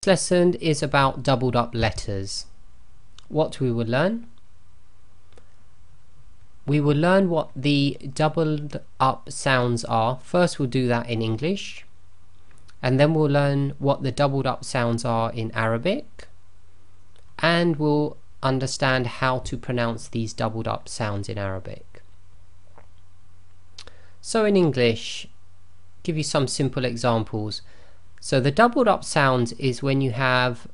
This lesson is about doubled up letters. What we will learn? We will learn what the doubled up sounds are. First we'll do that in English, and then we'll learn what the doubled up sounds are in Arabic, and we'll understand how to pronounce these doubled up sounds in Arabic. So in English, give you some simple examples. So the doubled up sounds is when you have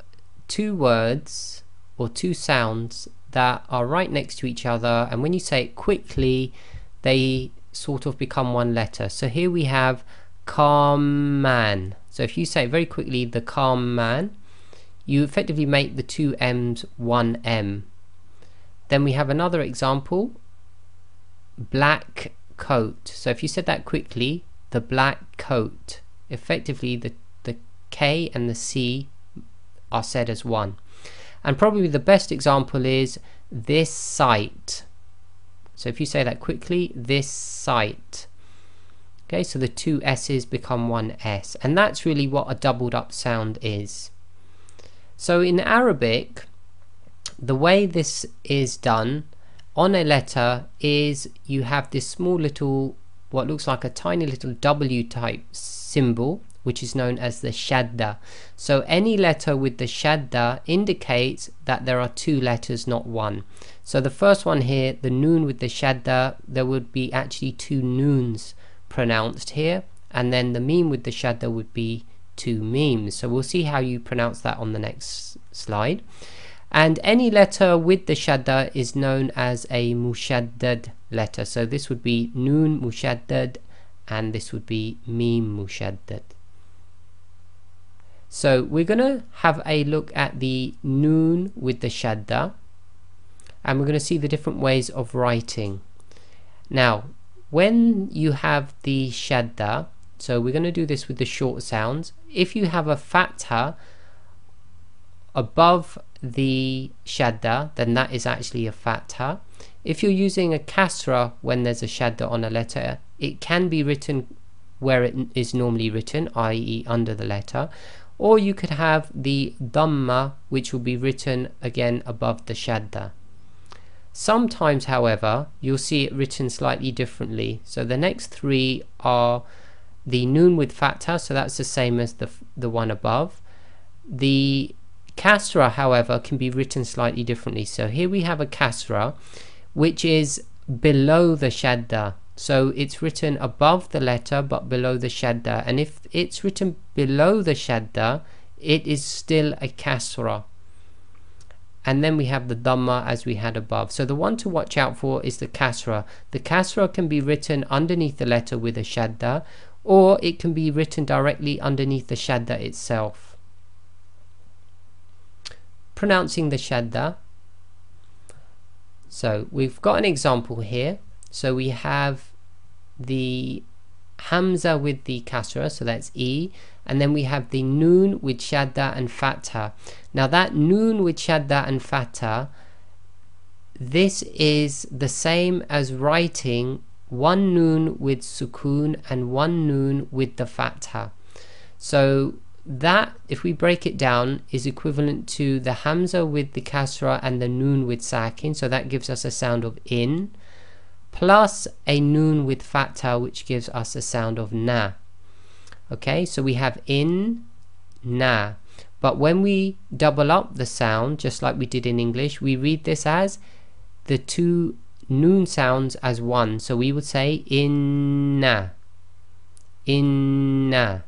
two words or two sounds that are right next to each other, and when you say it quickly they sort of become one letter. So here we have calm man. So if you say it very quickly, the calm man, you effectively make the two M's one M. Then we have another example, black coat. So if you said that quickly, the black coat, effectively the K and the C are said as one. And probably the best example is this site. So if you say that quickly, this site. Okay, so the two S's become one S, and that's really what a doubled up sound is. So in Arabic, the way this is done on a letter is you have this small little, what looks like a tiny little W type symbol, which is known as the shadda. So any letter with the shadda indicates that there are two letters, not one. So the first one here, the noon with the shadda, there would be actually two noons pronounced here, and then the meme with the shadda would be two memes. So we'll see how you pronounce that on the next slide. And any letter with the shadda is known as a mushaddad letter. So this would be noon mushaddad, and this would be meme mushaddad. So we're going to have a look at the noon with the shadda, and we're going to see the different ways of writing. Now when you have the shadda, so we're going to do this with the short sounds. If you have a fatha above the shadda, then that is actually a fatha. If you're using a kasra when there's a shadda on a letter, it can be written where it is normally written, i.e. under the letter, or you could have the dhamma, which will be written again above the shadda. Sometimes, however, you'll see it written slightly differently. So the next three are the noon with fatha, so that's the same as the one above. The kasra, however, can be written slightly differently. So here we have a kasra which is below the shadda. So it's written above the letter but below the shadda, and if it's written below the shadda, it is still a kasra. And then we have the dhamma as we had above. So the one to watch out for is the kasra. The kasra can be written underneath the letter with a shadda, or it can be written directly underneath the shadda itself. Pronouncing the shadda. So we've got an example here. So we have the hamza with the kasra, so that's E, and then we have the noon with shadda and fatha. Now that noon with shadda and fatha, this is the same as writing one noon with sukoon and one noon with the fatha. So that, if we break it down, is equivalent to the hamza with the kasra and the noon with sakin, so that gives us a sound of in, plus a noon with fatha, which gives us a sound of na. Okay, so we have in, na, but when we double up the sound, just like we did in English, we read this as the two noon sounds as one. So we would say inna, inna.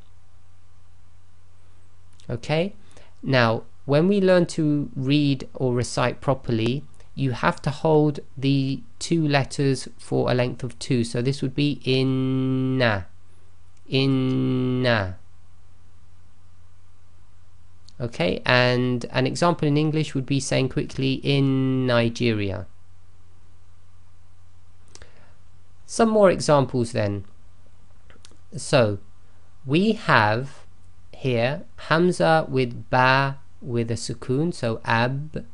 Okay, now when we learn to read or recite properly, you have to hold the two letters for a length of two. So this would be inna, inna. Okay, and an example in English would be saying quickly in Nigeria. Some more examples then. So we have here hamza with ba with a sukoon, so ab.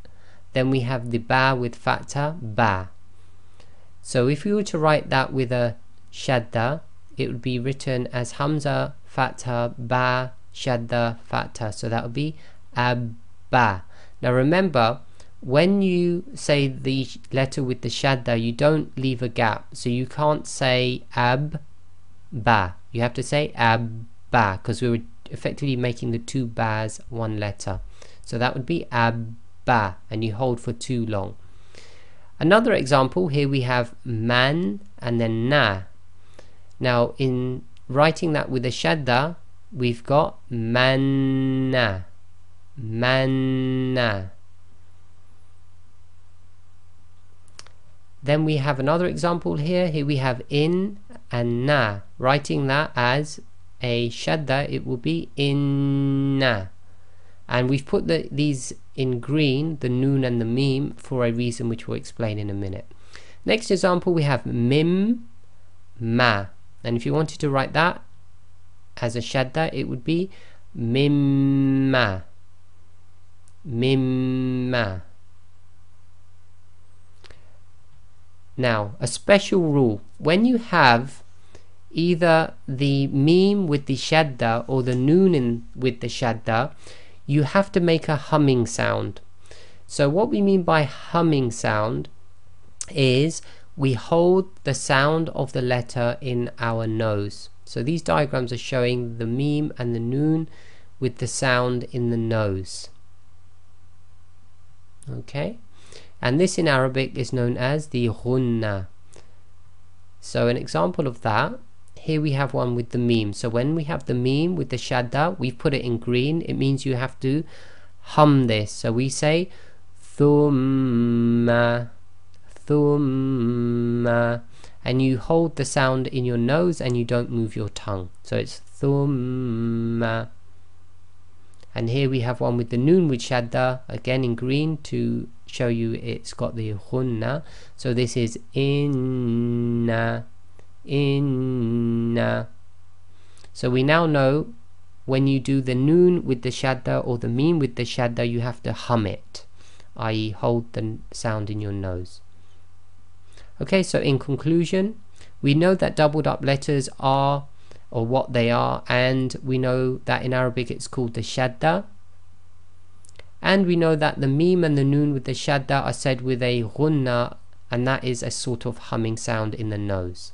Then we have the ba with fatha, ba. So if we were to write that with a shadda, it would be written as hamza, fatha, ba, shadda, fatha. So that would be abba. Now remember, when you say the letter with the shadda, you don't leave a gap, so you can't say abba. You have to say abba, because we were effectively making the two bas one letter. So that would be abba, and you hold for too long. Another example, here we have man and then na. Now in writing that with a shadda, we've got manna, manna. Then we have another example here. Here we have in and na. Writing that as a shadda, it will be inna. And we've put these in green, the noon and the meme, for a reason which we'll explain in a minute. Next example, we have mim, ma. And if you wanted to write that as a shadda, it would be mimma, mimma. Now, a special rule. When you have either the meme with the shadda or the noon with the shadda, you have to make a humming sound. So what we mean by humming sound is we hold the sound of the letter in our nose. So these diagrams are showing the meme and the noon with the sound in the nose. Okay, and this in Arabic is known as the ghunna. So an example of that, here we have one with the meme. So when we have the meme with the shadda, we've put it in green. It means you have to hum this. So we say thumma, thumma, and you hold the sound in your nose and you don't move your tongue. So it's thumma. And here we have one with the noon with shadda, again in green, to show you it's got the ghunna. So this is inna, inna. So we now know when you do the noon with the shadda or the meme with the shadda, you have to hum it, i.e. hold the sound in your nose. Okay, so in conclusion, we know that doubled up letters are, or what they are, and we know that in Arabic it's called the shadda, and we know that the meme and the noon with the shadda are said with a ghunna, and that is a sort of humming sound in the nose.